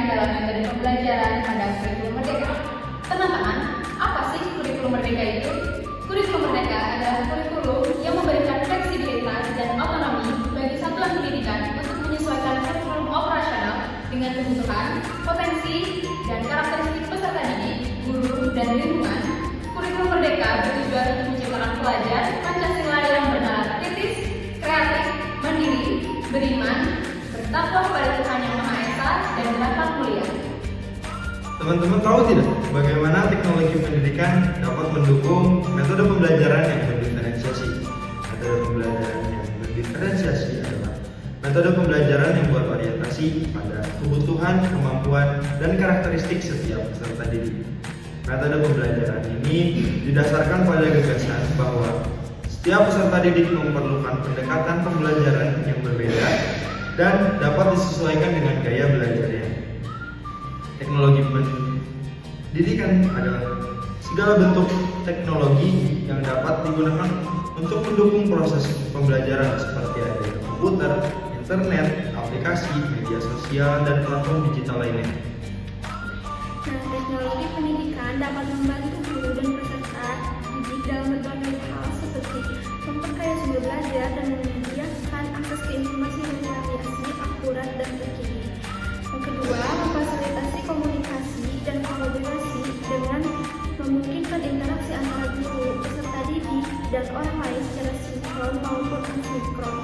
dalam metode pembelajaran pada kurikulum Merdeka. Teman-teman, apa sih kurikulum Merdeka itu? Kurikulum Merdeka adalah kurikulum yang memberikan fleksibilitas dan otonomi bagi satuan pendidikan untuk menyesuaikan kurikulum operasional dengan kebutuhan, potensi, dan karakteristik peserta didik, guru, dan lingkungan. Kurikulum Merdeka bertujuan untuk menciptakan pelajar Pancasila yang bernalar kritis, kreatif, mandiri, beriman, bertakwa kepada Tuhan Yang Maha Esa, dan dapat mulia. Teman-teman tahu tidak bagaimana teknologi pendidikan dapat mendukung metode pembelajaran yang berdiferensiasi? Metode pembelajaran yang berdiferensiasi adalah metode pembelajaran yang berorientasi pada kebutuhan, kemampuan, dan karakteristik setiap peserta didik. Metode pembelajaran ini didasarkan pada gagasan bahwa setiap peserta didik memerlukan pendekatan pembelajaran yang berbeda dan dapat disesuaikan dengan gaya belajarnya. Teknologi pendidikan adalah segala bentuk teknologi yang dapat digunakan untuk mendukung proses pembelajaran seperti adanya komputer, internet, aplikasi, media sosial, dan platform digital lainnya. Nah, teknologi pendidikan dapat membantu guru dan peserta didik dalam berbagai hal seperti memperkaya sumber belajar dan menyediakan akses ke informasi yang variasi, akurat, dan terkini. Yang kedua, memfasilitasi komunikasi dan kolaborasi dengan memungkinkan interaksi antara guru, peserta didik, dan orang lain secara sinkron maupun asinkron,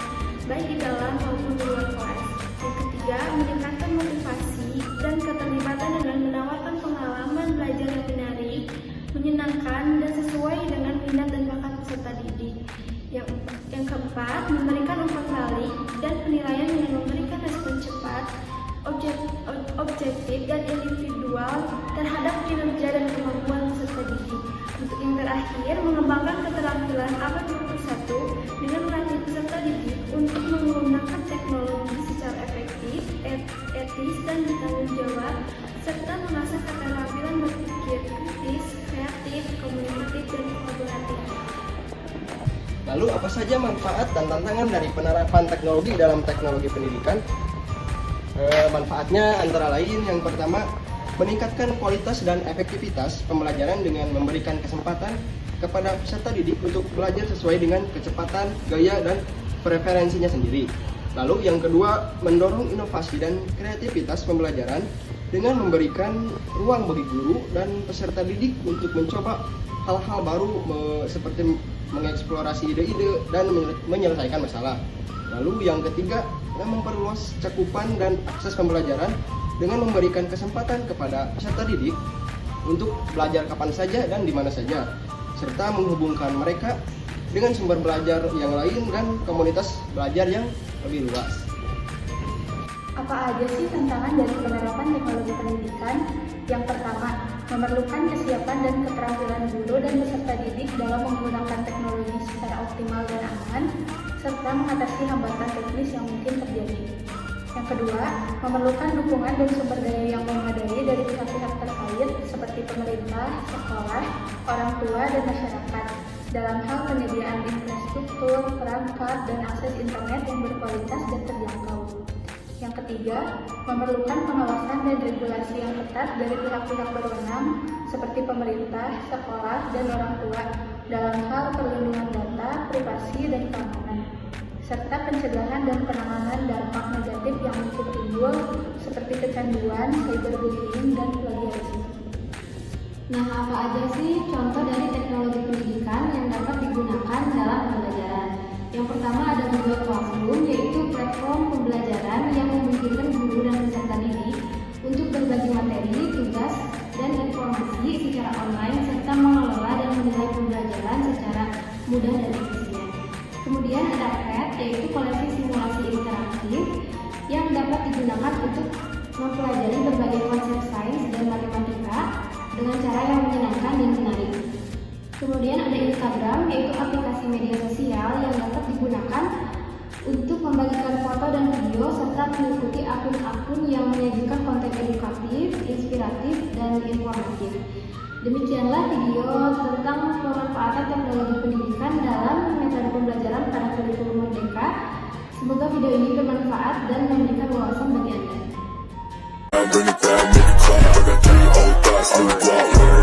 baik di dalam maupun di luar kelas. Yang ketiga, meningkatkan motivasi dan keterlibatan dengan menawarkan pengalaman belajar yang menarik, menyenangkan, dan sesuai dengan minat dan bakat peserta didik. Yang keempat, memberikan umpan balik dan penilaian yang memberikan respon cepat, objektif, dan individual terhadap kinerja dan kemampuan peserta didik. Untuk yang terakhir, mengembangkan keterampilan abad 21 dengan melatih peserta didik untuk menggunakan teknologi secara efektif, etis, dan bertanggung jawab, serta mengasah keterampilan berpikir kritis, kreatif, komunikatif, dan kolaboratif. Lalu apa saja manfaat dan tantangan dari penerapan teknologi dalam teknologi pendidikan? Manfaatnya antara lain yang pertama, meningkatkan kualitas dan efektivitas pembelajaran dengan memberikan kesempatan kepada peserta didik untuk belajar sesuai dengan kecepatan, gaya, dan preferensinya sendiri. Lalu yang kedua, mendorong inovasi dan kreativitas pembelajaran dengan memberikan ruang bagi guru dan peserta didik untuk mencoba hal-hal baru seperti mengeksplorasi ide-ide dan menyelesaikan masalah. Lalu yang ketiga, memperluas cakupan dan akses pembelajaran dengan memberikan kesempatan kepada peserta didik untuk belajar kapan saja dan di mana saja, serta menghubungkan mereka dengan sumber belajar yang lain dan komunitas belajar yang lebih luas. Apa aja sih tantangan dari penerapan teknologi pendidikan? Yang pertama, memerlukan kesiapan dan keterampilan guru dan peserta didik dalam menggunakan teknologi secara optimal dan aman, serta mengatasi hambatan teknis yang mungkin terjadi. Yang kedua, memerlukan dukungan dan sumber daya yang memadai dari pihak-pihak terkait seperti pemerintah, sekolah, orang tua, dan masyarakat dalam hal penyediaan infrastruktur, perangkat, dan akses internet yang berkualitas dan terjangkau. Yang ketiga, memerlukan pengawasan dan regulasi yang ketat dari pihak-pihak berwenang seperti pemerintah, sekolah, dan orang tua dalam hal perlindungan data, privasi, dan keamanan, serta pencegahan dan penanganan dampak negatif yang mungkin timbul seperti kecanduan, cyberbullying, dan plagiarisme. Nah, apa aja sih contoh dari teknologi pendidikan yang dapat digunakan dalam pembelajaran? Yang pertama ada Google Classroom, yaitu platform pembelajaran yang memungkinkan guru dan peserta didik untuk berbagi materi, tugas, dan informasi secara online serta mengelola dan menilai pembelajaran secara mudah dan efisien. Kemudian ada PET, yaitu koleksi simulasi interaktif yang dapat digunakan untuk mempelajari berbagai konsep sains dan matematika dengan cara yang menyenangkan dan menarik. Kemudian ada Instagram, yaitu aplikasi media sosial yang dapat digunakan untuk membagikan foto dan video serta mengikuti akun-akun yang menyajikan konten edukatif, inspiratif, dan informatif. Demikianlah video tentang pemanfaatan teknologi pendidikan dalam metode pembelajaran pada kurikulum Merdeka. Semoga video ini bermanfaat dan memberikan wawasan bagi Anda. bring it back, make it clap. I got 3 old thoughts, new guap.